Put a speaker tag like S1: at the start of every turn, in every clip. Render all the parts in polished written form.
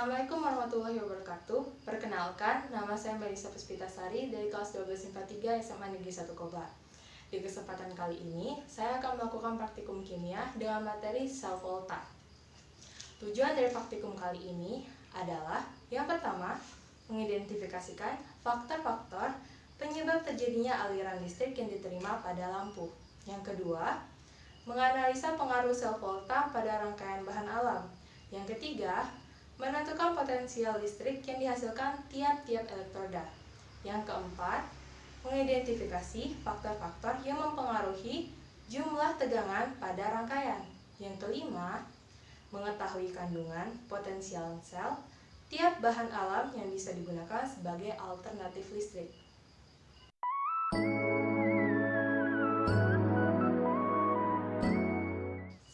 S1: Assalamualaikum warahmatullahi wabarakatuh. Perkenalkan, nama saya Melisa Puspitasari dari kelas 12 IPA 3 SMA Negeri 1 Kobar. Di kesempatan kali ini, saya akan melakukan praktikum kimia dengan materi sel volta. Tujuan dari praktikum kali ini adalah yang pertama, mengidentifikasikan faktor-faktor penyebab terjadinya aliran listrik yang diterima pada lampu. Yang kedua, menganalisa pengaruh sel volta pada rangkaian bahan alam. Yang ketiga, menentukan potensial listrik yang dihasilkan tiap-tiap elektroda. Yang keempat, mengidentifikasi faktor-faktor yang mempengaruhi jumlah tegangan pada rangkaian. Yang kelima, mengetahui kandungan potensial sel tiap bahan alam yang bisa digunakan sebagai alternatif listrik.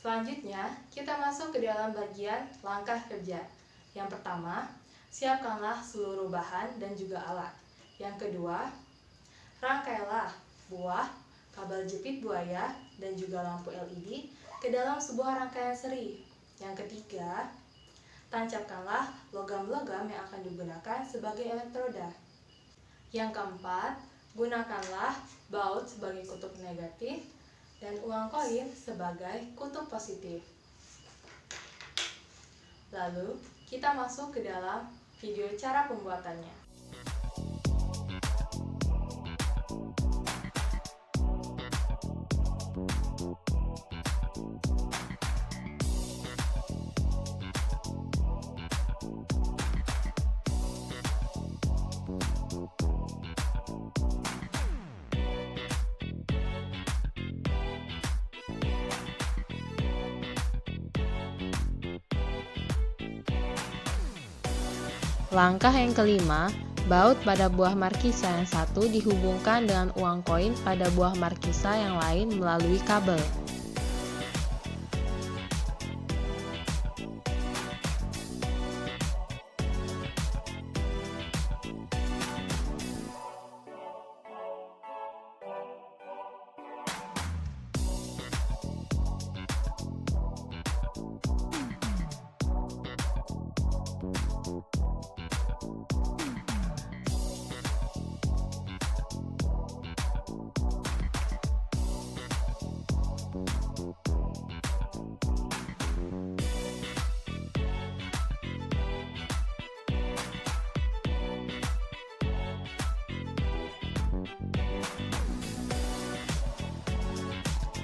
S1: Selanjutnya, kita masuk ke dalam bagian langkah kerja. Yang pertama, siapkanlah seluruh bahan dan juga alat. Yang kedua, rangkailah buah, kabel jepit buaya, dan juga lampu LED ke dalam sebuah rangkaian seri. Yang ketiga, tancapkanlah logam-logam yang akan digunakan sebagai elektroda. Yang keempat, gunakanlah baut sebagai kutub negatif dan uang koin sebagai kutub positif. Lalu, kita masuk ke dalam video cara pembuatannya.
S2: Langkah yang kelima, baut pada buah markisa yang satu dihubungkan dengan uang koin pada buah markisa yang lain melalui kabel.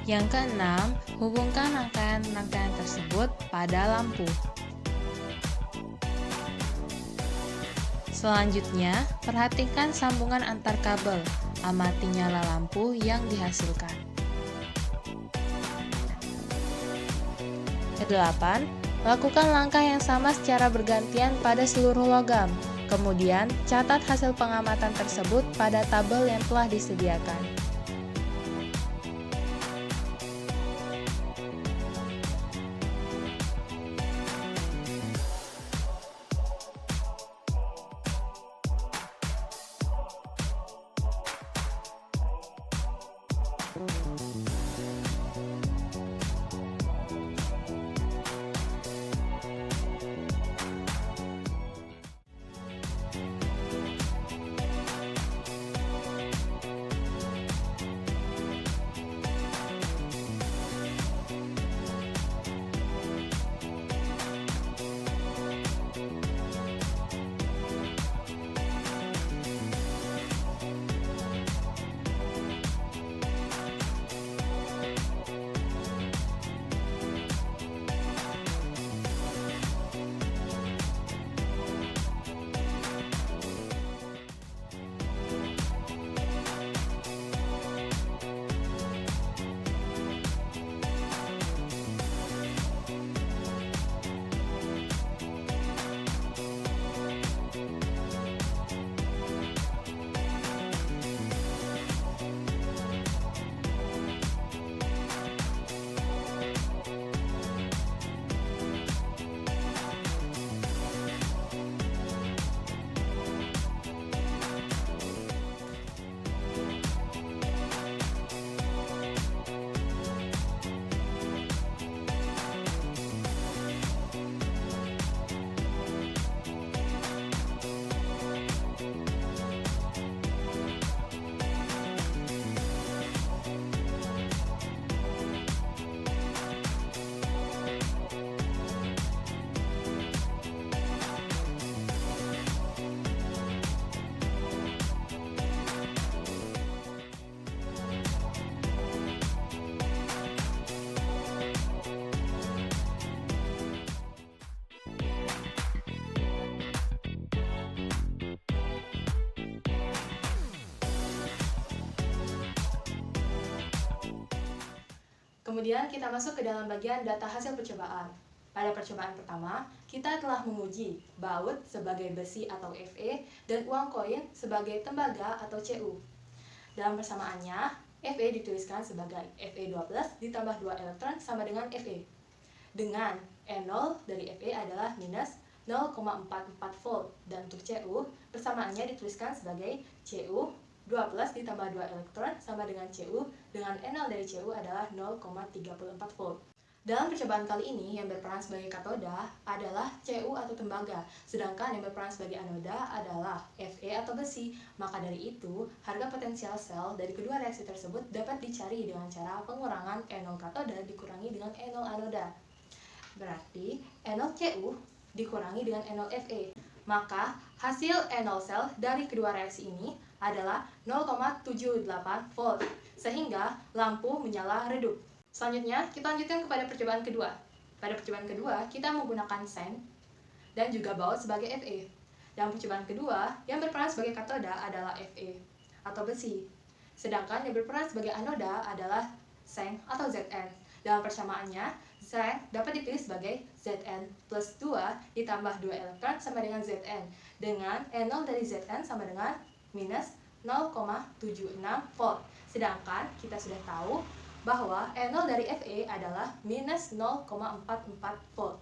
S2: Yang keenam, hubungkan rangkaian-rangkaian tersebut pada lampu. Selanjutnya, perhatikan sambungan antar kabel. Amati nyala lampu yang dihasilkan. Kedelapan, lakukan langkah yang sama secara bergantian pada seluruh logam. Kemudian, catat hasil pengamatan tersebut pada tabel yang telah disediakan.
S1: Kemudian kita masuk ke dalam bagian data hasil percobaan. Pada percobaan pertama, kita telah menguji baut sebagai besi atau Fe dan uang koin sebagai tembaga atau Cu. Dalam persamaannya, Fe dituliskan sebagai Fe12 ditambah 2 elektron sama dengan Fe. Dengan E0 dari Fe adalah minus 0,44 volt dan untuk Cu persamaannya dituliskan sebagai Cu 12 ditambah 2 elektron sama dengan Cu dengan E0 dari Cu adalah 0,34 volt. Dalam percobaan kali ini yang berperan sebagai katoda adalah Cu atau tembaga, sedangkan yang berperan sebagai anoda adalah Fe atau besi. Maka dari itu, harga potensial sel dari kedua reaksi tersebut dapat dicari dengan cara pengurangan E0 katoda dikurangi dengan E0 anoda. Berarti E0 Cu dikurangi dengan E0 Fe. Maka hasil E0 sel dari kedua reaksi ini adalah 0,78 volt, sehingga lampu menyala redup. Selanjutnya, kita lanjutkan kepada percobaan kedua. Pada percobaan kedua, kita menggunakan seng dan juga baut sebagai Fe. Dalam percobaan kedua, yang berperan sebagai katoda adalah Fe atau besi. Sedangkan yang berperan sebagai anoda adalah seng atau Zn. Dalam persamaannya, seng dapat ditulis sebagai Zn plus 2 ditambah 2 elektron sama dengan Zn. Dengan E0 dari Zn sama dengan minus 0,76 volt. Sedangkan kita sudah tahu bahwa E0 dari Fe adalah minus 0,44 volt.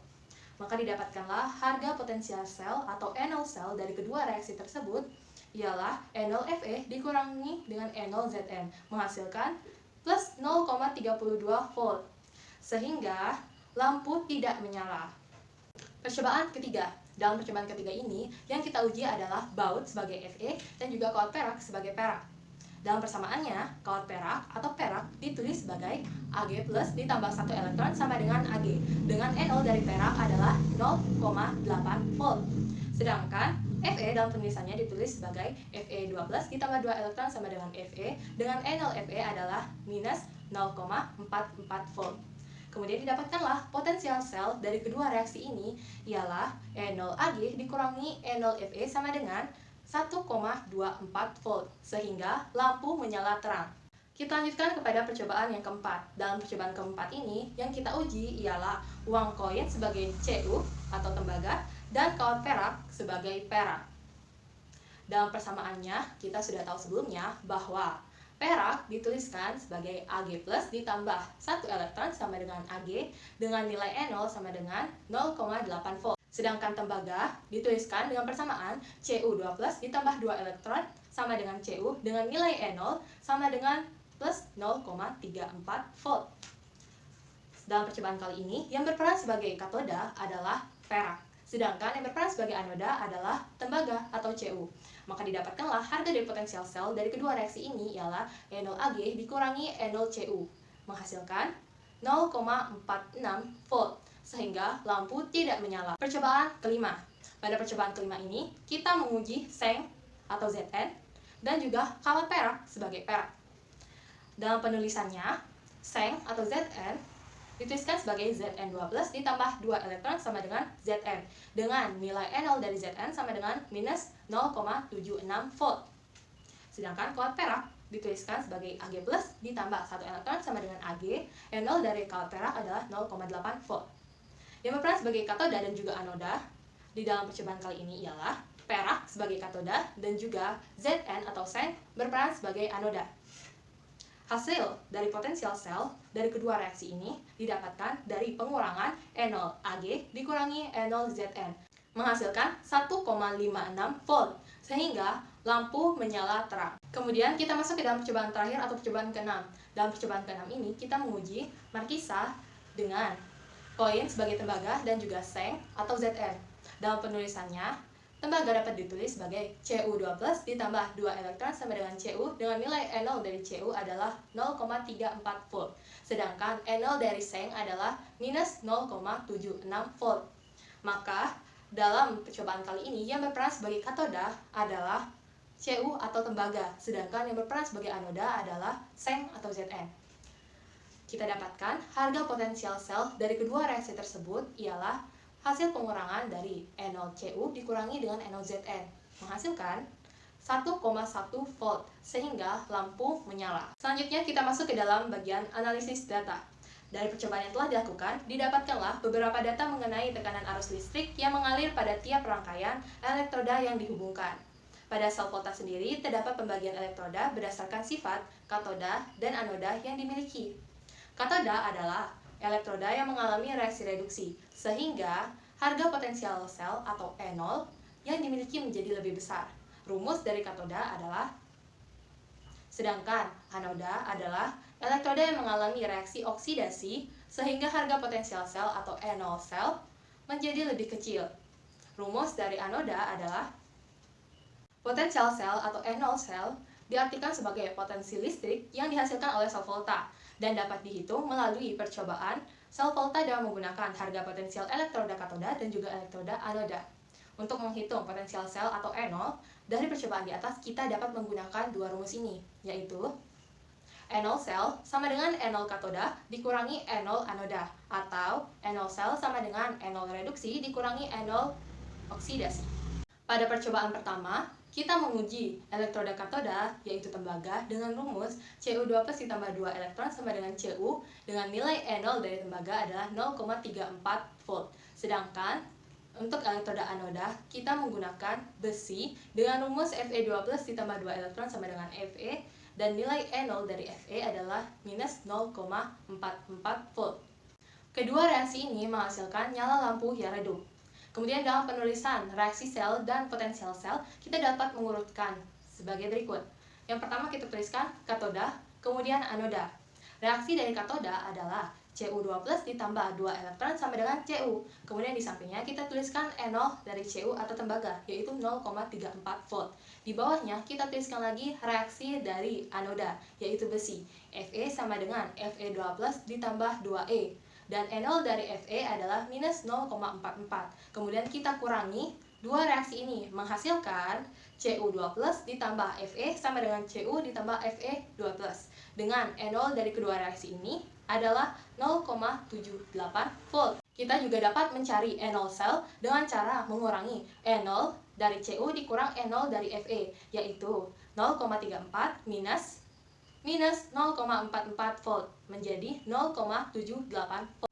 S1: Maka didapatkanlah harga potensial sel atau E0 sel dari kedua reaksi tersebut ialah E0 Fe dikurangi dengan E0 Zn menghasilkan plus 0,32 volt, sehingga lampu tidak menyala. Percobaan ketiga. Dalam percobaan ketiga ini, yang kita uji adalah baut sebagai Fe dan juga kawat perak sebagai perak. Dalam persamaannya, kawat perak atau perak ditulis sebagai Ag plus ditambah 1 elektron sama dengan Ag. Dengan E0 dari perak adalah 0,8 volt. Sedangkan Fe dalam penulisannya ditulis sebagai Fe12 ditambah 2 elektron sama dengan Fe. Dengan E0 Fe adalah minus 0,44 volt. Kemudian didapatkanlah potensial sel dari kedua reaksi ini ialah E0 Ag dikurangi E0 Fe sama dengan 1,24 volt, sehingga lampu menyala terang. Kita lanjutkan kepada percobaan yang keempat. Dalam percobaan keempat ini, yang kita uji ialah uang koin sebagai Cu atau tembaga dan kawat perak sebagai perak. Dalam persamaannya, kita sudah tahu sebelumnya bahwa perak dituliskan sebagai Ag plus ditambah 1 elektron sama dengan Ag dengan nilai E0 sama dengan 0,8 volt. Sedangkan tembaga dituliskan dengan persamaan Cu2+ ditambah 2 elektron sama dengan Cu dengan nilai E0 sama dengan plus 0,34 volt. Dalam percobaan kali ini, yang berperan sebagai katoda adalah perak. Sedangkan yang berperan sebagai anoda adalah tembaga atau Cu. Maka didapatkanlah harga dari potensial sel dari kedua reaksi ini ialah E0 Ag dikurangi E0 Cu menghasilkan 0,46 volt, sehingga lampu tidak menyala. Percobaan kelima. Pada percobaan kelima ini, kita menguji seng atau Zn dan juga kawat perak sebagai perak. Dalam penulisannya, seng atau Zn dituliskan sebagai Zn12 ditambah 2 elektron sama dengan Zn dengan nilai E0 dari Zn sama dengan minus 0,76 volt. Sedangkan kawat perak dituliskan sebagai Ag plus ditambah 1 elektron sama dengan Ag. E0 dari kawat perak adalah 0,8 volt. Yang berperan sebagai katoda dan juga anoda di dalam percobaan kali ini ialah perak sebagai katoda dan juga Zn atau seng berperan sebagai anoda. Hasil dari potensial sel dari kedua reaksi ini didapatkan dari pengurangan E0 Ag dikurangi E0 Zn menghasilkan 1,56 volt, sehingga lampu menyala terang. Kemudian kita masuk ke dalam percobaan terakhir atau percobaan ke-6. Dalam percobaan ke-6 ini kita menguji markisa dengan koin sebagai tembaga dan juga seng atau Zn. Dalam penulisannya, tembaga dapat ditulis sebagai Cu2+ ditambah 2 elektron sama dengan Cu dengan nilai E0 dari Cu adalah 0,34 volt. Sedangkan E0 dari seng adalah minus 0,76 volt. Maka dalam percobaan kali ini yang berperan sebagai katoda adalah Cu atau tembaga, sedangkan yang berperan sebagai anoda adalah seng atau Zn. Kita dapatkan harga potensial sel dari kedua reaksi tersebut ialah hasil pengurangan dari E0 Cu dikurangi dengan E0 Zn menghasilkan 1,1 volt, sehingga lampu menyala. Selanjutnya kita masuk ke dalam bagian analisis data. Dari percobaan yang telah dilakukan, didapatkanlah beberapa data mengenai tekanan arus listrik yang mengalir pada tiap rangkaian elektroda yang dihubungkan. Pada sel volta sendiri, terdapat pembagian elektroda berdasarkan sifat, katoda, dan anoda yang dimiliki. Katoda adalah elektroda yang mengalami reaksi reduksi, sehingga harga potensial sel atau E0 yang dimiliki menjadi lebih besar. Rumus dari katoda adalah, sedangkan anoda adalah elektroda yang mengalami reaksi oksidasi sehingga harga potensial sel atau E0 sel menjadi lebih kecil. Rumus dari anoda adalah potensial sel atau E0 sel diartikan sebagai potensi listrik yang dihasilkan oleh sel volta dan dapat dihitung melalui percobaan sel volta dengan menggunakan harga potensial elektroda katoda dan juga elektroda anoda. Untuk menghitung potensial sel atau E0, dari percobaan di atas kita dapat menggunakan dua rumus ini, yaitu E0 sel sama dengan E0 katoda dikurangi E0 anoda, atau E0 sel sama dengan E0 reduksi dikurangi E0 oksidasi. Pada percobaan pertama, kita menguji elektroda katoda, yaitu tembaga, dengan rumus Cu2 plus ditambah 2 elektron sama dengan Cu, dengan nilai E0 dari tembaga adalah 0,34 volt. Sedangkan untuk elektroda anoda, kita menggunakan besi dengan rumus Fe2 plus ditambah 2 elektron sama dengan Fe, dan nilai E0 dari Fe adalah minus 0,44 volt. Kedua reaksi ini menghasilkan nyala lampu yang redup. Kemudian dalam penulisan reaksi sel dan potensial sel, kita dapat mengurutkan sebagai berikut. Yang pertama kita tuliskan katoda, kemudian anoda. Reaksi dari katoda adalah Cu2 plus ditambah 2 elektron sama dengan Cu. Kemudian di sampingnya kita tuliskan E0 dari Cu atau tembaga, yaitu 0,34 volt. Di bawahnya kita tuliskan lagi reaksi dari anoda, yaitu besi. Fe sama dengan Fe2 plus ditambah 2E. Dan E0 dari Fe adalah minus 0,44. Kemudian kita kurangi dua reaksi ini, menghasilkan Cu2 plus ditambah Fe sama dengan Cu ditambah Fe2 plus. Dengan E0 dari kedua reaksi ini adalah 0,78 volt. Kita juga dapat mencari E0 sel dengan cara mengurangi E0 dari Cu dikurang E0 dari Fe, yaitu 0,34 minus 0,44 volt menjadi 0,78 volt.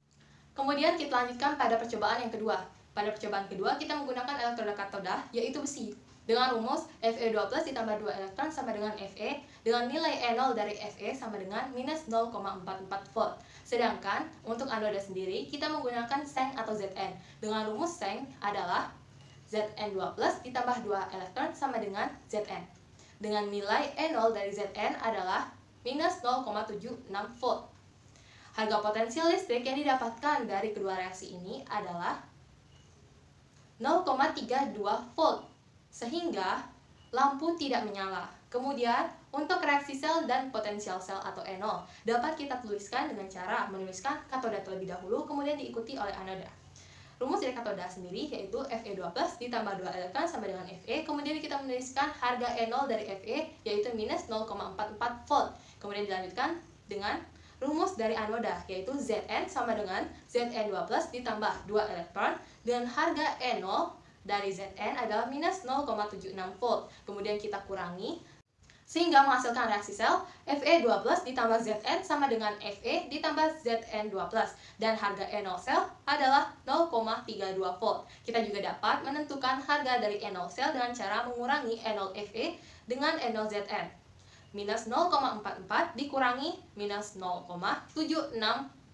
S1: Kemudian kita lanjutkan pada percobaan yang kedua. Pada percobaan kedua kita menggunakan elektroda katoda, yaitu besi, dengan rumus Fe2 plus ditambah 2 elektron sama dengan Fe, dengan nilai E0 dari Fe sama dengan minus 0,44 volt. Sedangkan untuk anoda sendiri kita menggunakan Seng atau Zn, dengan rumus Seng adalah Zn2 plus ditambah 2 elektron sama dengan Zn, dengan nilai E0 dari Zn adalah minus 0,76 volt. Harga potensial listrik yang didapatkan dari kedua reaksi ini adalah 0,32 volt, sehingga lampu tidak menyala. Kemudian, untuk reaksi sel dan potensial sel atau E0 dapat kita tuliskan dengan cara menuliskan katoda terlebih dahulu, kemudian diikuti oleh anoda. Rumus dari katoda sendiri yaitu Fe2 plus ditambah 2 elektron sama dengan Fe, kemudian kita menuliskan harga E0 dari Fe yaitu minus 0,44 volt. Kemudian dilanjutkan dengan rumus dari anoda yaitu Zn sama dengan Zn2 plus ditambah 2 elektron dengan harga E0 dari Zn adalah minus 0,76 volt. Kemudian kita kurangi sehingga menghasilkan reaksi sel Fe2 plus ditambah Zn sama dengan Fe ditambah Zn2 plus, dan harga E0 sel adalah 0,32 volt. Kita juga dapat menentukan harga dari E0 sel dengan cara mengurangi E0 Fe dengan E0 Zn. Minus 0,44 dikurangi minus 0,76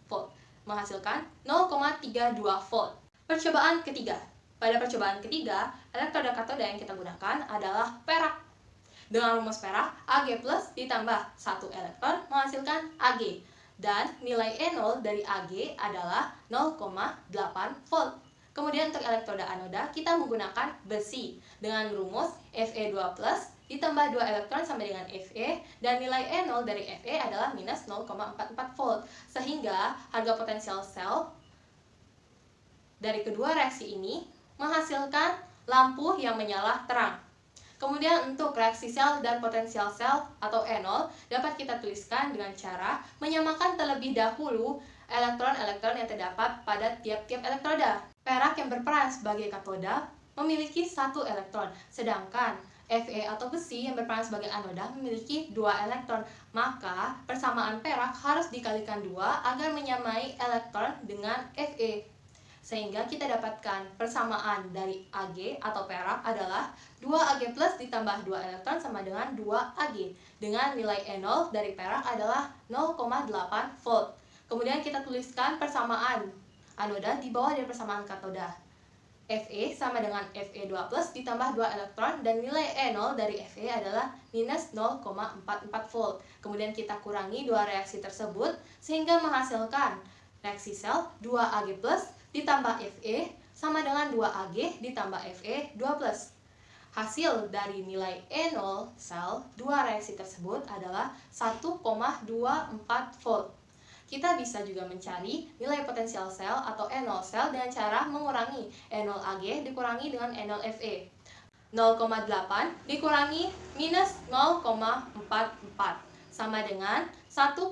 S1: volt, menghasilkan 0,32 volt. Percobaan ketiga. Pada percobaan ketiga, elektroda katoda yang kita gunakan adalah perak. Dengan rumus perak, Ag plus ditambah 1 elektron menghasilkan Ag. Dan nilai E0 dari Ag adalah 0,8 volt. Kemudian untuk elektroda anoda, kita menggunakan besi. Dengan rumus Fe2 plus ditambah 2 elektron sama dengan Fe, dan nilai E0 dari Fe adalah minus 0,44 volt. Sehingga harga potensial sel dari kedua reaksi ini menghasilkan lampu yang menyala terang. Kemudian untuk reaksi sel dan potensial sel atau E0 dapat kita tuliskan dengan cara menyamakan terlebih dahulu elektron-elektron yang terdapat pada tiap-tiap elektroda. Perak yang berperan sebagai katoda memiliki 1 elektron, sedangkan Fe atau besi yang berperan sebagai anoda memiliki 2 elektron, maka persamaan perak harus dikalikan 2 agar menyamai elektron dengan Fe. Sehingga kita dapatkan persamaan dari Ag atau perak adalah 2Ag plus ditambah 2 elektron sama dengan 2Ag. Dengan nilai E0 dari perak adalah 0,8 volt. Kemudian kita tuliskan persamaan anoda di bawah dari persamaan katoda. Fe sama dengan Fe2 plus ditambah 2 elektron dan nilai E0 dari Fe adalah minus 0,44 volt. Kemudian kita kurangi dua reaksi tersebut sehingga menghasilkan reaksi sel 2Ag plus ditambah Fe sama dengan 2Ag ditambah Fe2 plus. Hasil dari nilai E0 sel dua reaksi tersebut adalah 1,24 volt. Kita bisa juga mencari nilai potensial sel atau E0 sel dengan cara mengurangi E0Ag dikurangi dengan E0 Fe. 0,8 dikurangi minus 0,44 sama dengan 1,24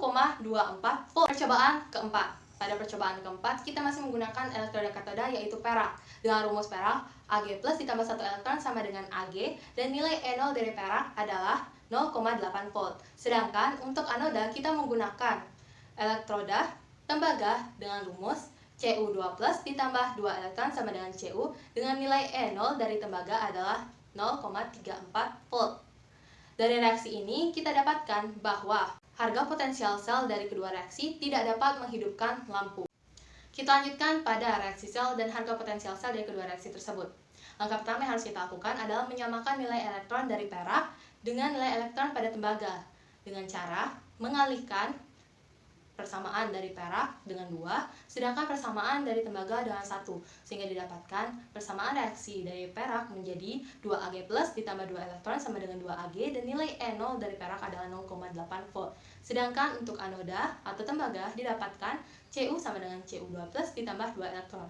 S1: volt. Percobaan keempat. Pada percobaan keempat, kita masih menggunakan elektroda katoda yaitu perak. Dengan rumus perak, Ag plus ditambah 1 elektron sama dengan Ag dan nilai E0 dari perak adalah 0,8 volt. Sedangkan untuk anoda kita menggunakan elektroda tembaga dengan rumus Cu2 plus ditambah 2 elektron sama dengan Cu dengan nilai E0 dari tembaga adalah 0,34 volt. Dari reaksi ini kita dapatkan bahwa harga potensial sel dari kedua reaksi tidak dapat menghidupkan lampu. Kita lanjutkan pada reaksi sel dan harga potensial sel dari kedua reaksi tersebut. Langkah pertama yang harus kita lakukan adalah menyamakan nilai elektron dari perak dengan nilai elektron pada tembaga dengan cara mengalihkan persamaan dari perak dengan 2, sedangkan persamaan dari tembaga dengan 1, sehingga didapatkan persamaan reaksi dari perak menjadi 2Ag plus ditambah 2 elektron sama dengan 2Ag dan nilai E0 dari perak adalah 0,8 volt. Sedangkan untuk anoda atau tembaga didapatkan Cu sama dengan Cu2 plus ditambah 2 elektron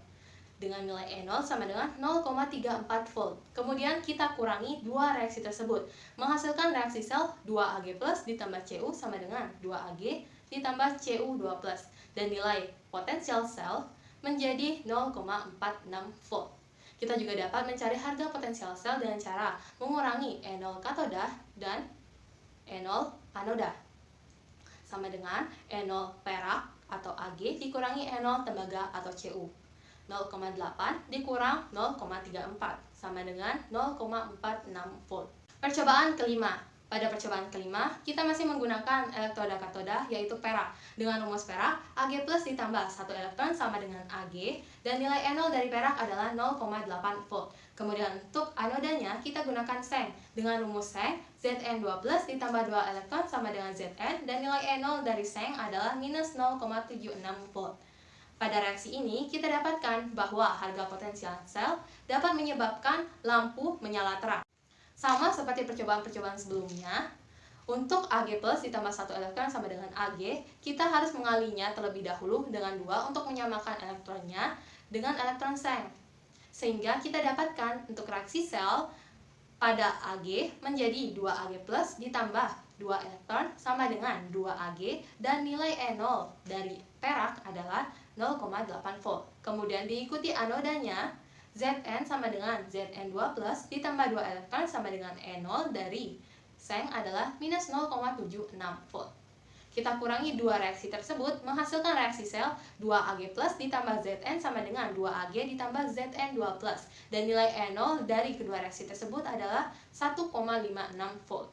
S1: dengan nilai E0 sama dengan 0,34 volt. Kemudian kita kurangi dua reaksi tersebut, menghasilkan reaksi sel 2Ag plus ditambah Cu sama dengan 2Ag ditambah Cu2 plus dan nilai potensial sel menjadi 0,46 volt. Kita juga dapat mencari harga potensial sel dengan cara mengurangi E0 katoda dan E0 anoda sama dengan E0 perak atau Ag dikurangi E0 tembaga atau Cu. 0,8 dikurang 0,34 sama dengan 0,46 volt. Percobaan kelima. Pada percobaan kelima, kita masih menggunakan elektroda katoda yaitu perak. Dengan rumus perak, Ag plus ditambah 1 elektron sama dengan Ag dan nilai E0 dari perak adalah 0,8 volt. Kemudian untuk anodanya kita gunakan seng. Dengan rumus seng, Zn2 plus ditambah 2 elektron sama dengan Zn dan nilai E0 dari seng adalah minus 0,76 volt. Pada reaksi ini, kita dapatkan bahwa harga potensial sel dapat menyebabkan lampu menyala terang. Sama seperti percobaan-percobaan sebelumnya, untuk Ag plus ditambah 1 elektron sama dengan Ag, kita harus mengalinya terlebih dahulu dengan 2 untuk menyamakan elektronnya dengan elektron seng. Sehingga kita dapatkan untuk reaksi sel pada Ag menjadi 2Ag plus ditambah 2 elektron sama dengan 2Ag dan nilai E0 dari perak adalah 0,8 volt. Kemudian diikuti anodanya, Zn sama dengan Zn2 plus ditambah 2 elektron sama dengan E0 dari seng adalah minus 0,76 volt. Kita kurangi dua reaksi tersebut menghasilkan reaksi sel 2Ag plus ditambah Zn sama dengan 2Ag ditambah Zn2 plus dan nilai E0 dari kedua reaksi tersebut adalah 1,56 volt.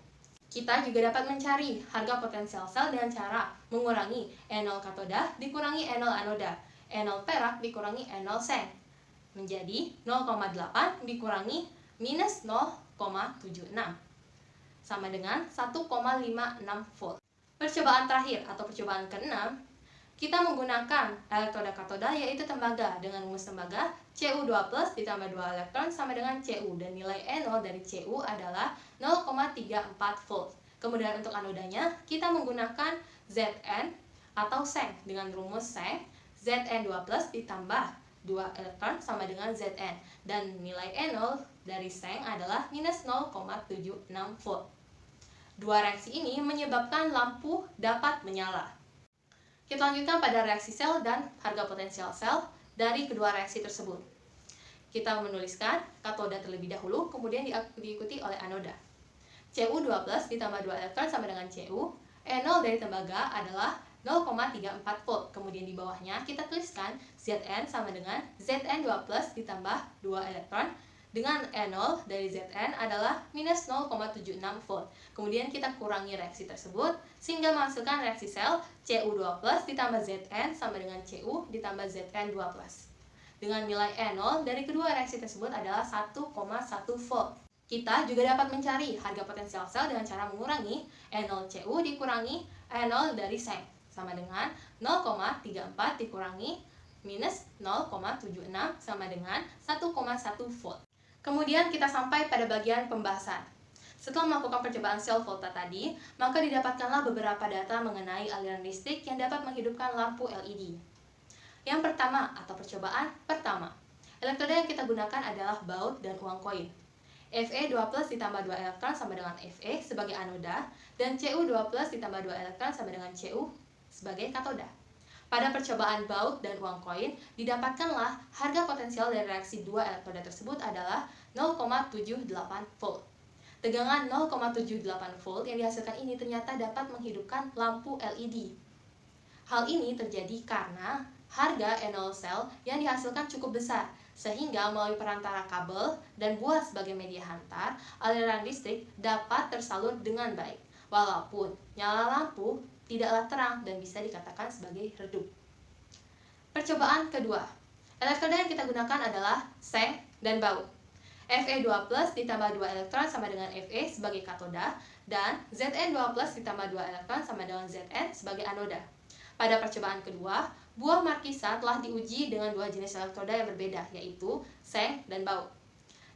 S1: Kita juga dapat mencari harga potensial sel dengan cara mengurangi E0 katoda dikurangi E0 anoda, E0 perak dikurangi E0 seng, menjadi 0,8 dikurangi minus 0,76, sama dengan 1,56 volt. Percobaan terakhir atau percobaan ke-6, kita menggunakan elektroda katoda yaitu tembaga. Dengan rumus tembaga, Cu2 plus ditambah 2 elektron sama dengan Cu dan nilai E0 dari Cu adalah 0,34 volt. Kemudian untuk anodanya, kita menggunakan Zn atau seng. Dengan rumus seng, Zn2 plus ditambah 2 elektron sama dengan Zn dan nilai E0 dari seng adalah minus 0,76 volt. Dua reaksi ini menyebabkan lampu dapat menyala. Kita lanjutkan pada reaksi sel dan harga potensial sel dari kedua reaksi tersebut. Kita menuliskan katoda terlebih dahulu, kemudian diikuti oleh anoda. Cu2+ ditambah 2 elektron sama dengan Cu. E0 dari tembaga adalah 0,34 volt. Kemudian di bawahnya kita tuliskan Zn sama dengan Zn2+ ditambah 2 elektron dengan E0 dari Zn adalah minus 0,76 volt. Kemudian kita kurangi reaksi tersebut sehingga menghasilkan reaksi sel Cu2+ ditambah Zn sama dengan Cu ditambah Zn2+. Dengan nilai E0 dari kedua reaksi tersebut adalah 1,1 volt. Kita juga dapat mencari harga potensial sel dengan cara mengurangi E0Cu dikurangi E0 dari seng, sama dengan 0,34 dikurangi minus 0,76 sama dengan 1,1 volt. Kemudian kita sampai pada bagian pembahasan. Setelah melakukan percobaan sel volta tadi, maka didapatkanlah beberapa data mengenai aliran listrik yang dapat menghidupkan lampu LED. Yang pertama atau percobaan pertama, elektroda yang kita gunakan adalah baut dan uang koin. Fe2+ ditambah 2 elektron sama dengan Fe sebagai anoda, dan Cu2+ ditambah 2 elektron sama dengan Cu sebagai katoda. Pada percobaan baut dan uang koin, didapatkanlah harga potensial dari reaksi dua elektroda tersebut adalah 0,78 volt. Tegangan 0,78 volt yang dihasilkan ini ternyata dapat menghidupkan lampu LED. Hal ini terjadi karena harga E0 sel yang dihasilkan cukup besar, sehingga melalui perantara kabel dan buah sebagai media hantar, aliran listrik dapat tersalur dengan baik, walaupun nyala lampu tidaklah terang dan bisa dikatakan sebagai redup. Percobaan kedua, elektroda yang kita gunakan adalah seng dan baut. Fe2+ ditambah 2 elektron sama dengan Fe sebagai katoda, dan Zn2+ ditambah 2 elektron sama dengan Zn sebagai anoda. Pada percobaan kedua, buah markisa telah diuji dengan dua jenis elektroda yang berbeda, yaitu seng dan baut,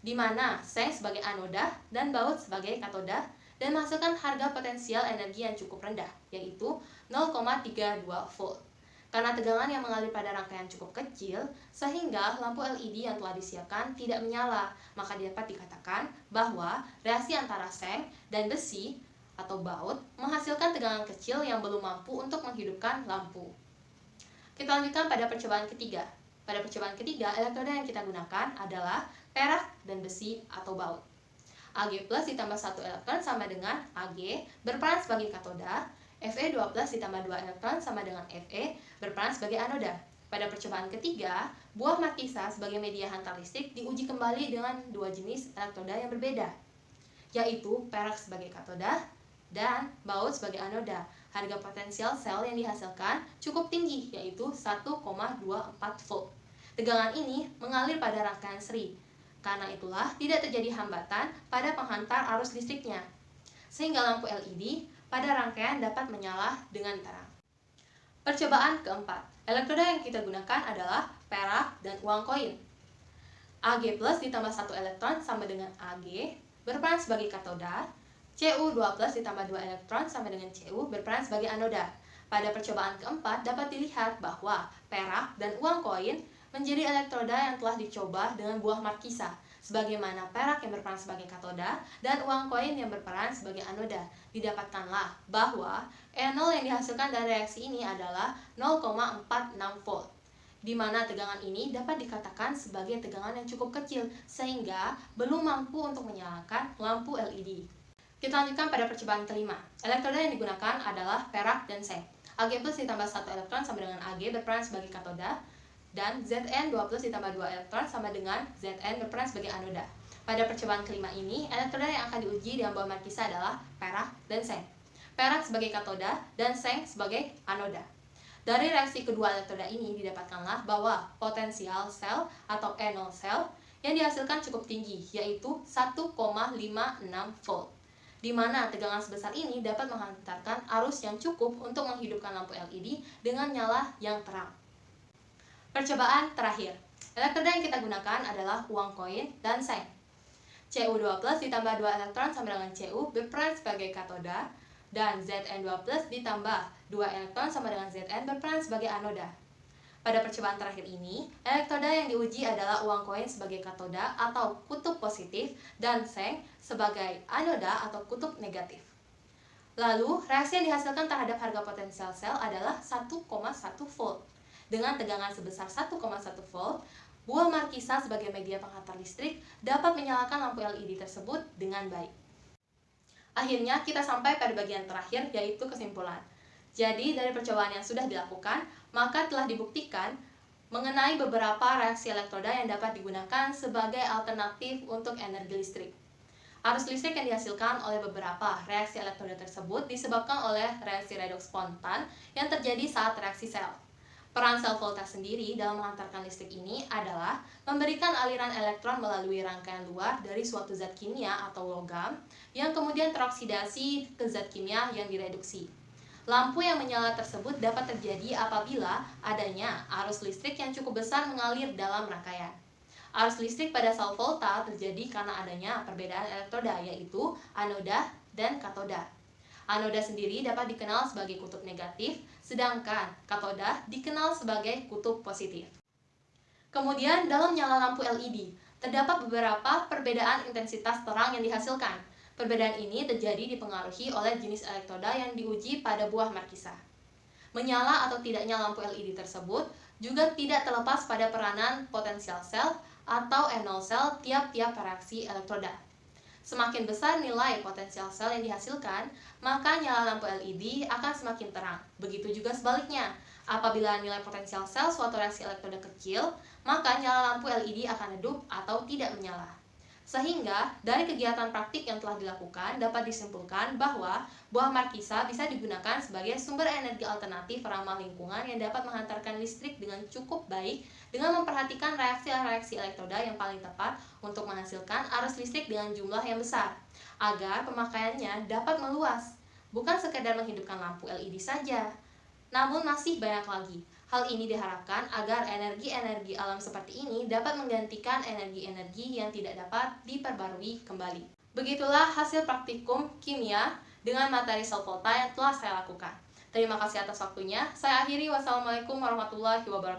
S1: di mana seng sebagai anoda dan baut sebagai katoda, dan menghasilkan harga potensial energi yang cukup rendah, yaitu 0,32 volt. Karena tegangan yang mengalir pada rangkaian cukup kecil, sehingga lampu LED yang telah disiapkan tidak menyala, maka dapat dikatakan bahwa reaksi antara seng dan besi atau baut menghasilkan tegangan kecil yang belum mampu untuk menghidupkan lampu. Kita lanjutkan pada percobaan ketiga. Pada percobaan ketiga, elektroda yang kita gunakan adalah perak dan besi atau baut. Ag+ ditambah 1 elektron sama dengan Ag berperan sebagai katoda, Fe2+ ditambah 2 elektron sama dengan Fe berperan sebagai anoda. Pada percobaan ketiga, buah markisa sebagai media hantar listrik diuji kembali dengan dua jenis elektroda yang berbeda, yaitu perak sebagai katoda dan baut sebagai anoda. Harga potensial sel yang dihasilkan cukup tinggi, yaitu 1,24 volt. Tegangan ini mengalir pada rangkaian seri. Karena itulah tidak terjadi hambatan pada penghantar arus listriknya, sehingga lampu LED pada rangkaian dapat menyala dengan terang. Percobaan keempat, elektroda yang kita gunakan adalah perak dan uang koin. Ag+ ditambah 1 elektron sama dengan Ag berperan sebagai katoda, Cu2+ ditambah 2 elektron sama dengan Cu berperan sebagai anoda. Pada percobaan keempat dapat dilihat bahwa perak dan uang koin menjadi elektroda yang telah dicoba dengan buah markisa, sebagaimana perak yang berperan sebagai katoda dan uang koin yang berperan sebagai anoda. Didapatkanlah bahwa E0 yang dihasilkan dari reaksi ini adalah 0,46 volt, di mana tegangan ini dapat dikatakan sebagai tegangan yang cukup kecil, sehingga belum mampu untuk menyalakan lampu LED. Kita lanjutkan pada percobaan kelima. Elektroda yang digunakan adalah perak dan seng. Ag+ ditambah 1 elektron sama dengan Ag berperan sebagai katoda, dan Zn2+ ditambah 2 elektron sama dengan Zn berperan sebagai anoda. Pada percobaan kelima ini, elektroda yang akan diuji dengan buah markisa adalah perak dan seng. Perak sebagai katoda dan seng sebagai anoda. Dari reaksi kedua elektroda ini didapatkanlah bahwa potensial sel atau E0 sel yang dihasilkan cukup tinggi, yaitu 1,56 volt, di mana tegangan sebesar ini dapat menghantarkan arus yang cukup untuk menghidupkan lampu LED dengan nyala yang terang. Percobaan terakhir, elektroda yang kita gunakan adalah uang koin dan seng. Cu2+ ditambah 2 elektron sama dengan Cu berperan sebagai katoda, dan Zn2+ ditambah 2 elektron sama dengan Zn berperan sebagai anoda. Pada percobaan terakhir ini, elektroda yang diuji adalah uang koin sebagai katoda atau kutub positif dan seng sebagai anoda atau kutub negatif. Lalu, reaksi yang dihasilkan terhadap harga potensial sel adalah 1,1 volt. Dengan tegangan sebesar 1,1 volt, buah markisa sebagai media penghantar listrik dapat menyalakan lampu LED tersebut dengan baik. Akhirnya kita sampai pada bagian terakhir, yaitu kesimpulan. Jadi dari percobaan yang sudah dilakukan, maka telah dibuktikan mengenai beberapa reaksi elektroda yang dapat digunakan sebagai alternatif untuk energi listrik. Arus listrik yang dihasilkan oleh beberapa reaksi elektroda tersebut disebabkan oleh reaksi redoks spontan yang terjadi saat reaksi sel. Peran sel volta sendiri dalam menghantarkan listrik ini adalah memberikan aliran elektron melalui rangkaian luar dari suatu zat kimia atau logam yang kemudian teroksidasi ke zat kimia yang direduksi. Lampu yang menyala tersebut dapat terjadi apabila adanya arus listrik yang cukup besar mengalir dalam rangkaian. Arus listrik pada sel volta terjadi karena adanya perbedaan elektroda, yaitu anoda dan katoda. Anoda sendiri dapat dikenal sebagai kutub negatif, sedangkan katoda dikenal sebagai kutub positif. Kemudian dalam nyala lampu LED, terdapat beberapa perbedaan intensitas terang yang dihasilkan. Perbedaan ini terjadi dipengaruhi oleh jenis elektroda yang diuji pada buah markisa. Menyala atau tidaknya lampu LED tersebut juga tidak terlepas pada peranan potensial sel atau N0 sel tiap-tiap reaksi elektroda. Semakin besar nilai potensial sel yang dihasilkan, maka nyala lampu LED akan semakin terang. Begitu juga sebaliknya, apabila nilai potensial sel suatu reaksi elektroda kecil, maka nyala lampu LED akan redup atau tidak menyala. Sehingga, dari kegiatan praktik yang telah dilakukan, dapat disimpulkan bahwa buah markisa bisa digunakan sebagai sumber energi alternatif ramah lingkungan yang dapat menghantarkan listrik dengan cukup baik dengan memperhatikan reaksi-reaksi elektroda yang paling tepat untuk menghasilkan arus listrik dengan jumlah yang besar, agar pemakaiannya dapat meluas, bukan sekedar menghidupkan lampu LED saja. Namun masih banyak lagi. Hal ini diharapkan agar energi-energi alam seperti ini dapat menggantikan energi-energi yang tidak dapat diperbarui kembali. Begitulah hasil praktikum kimia dengan materi sel volta yang telah saya lakukan. Terima kasih atas waktunya. Saya akhiri. Wassalamualaikum warahmatullahi wabarakatuh.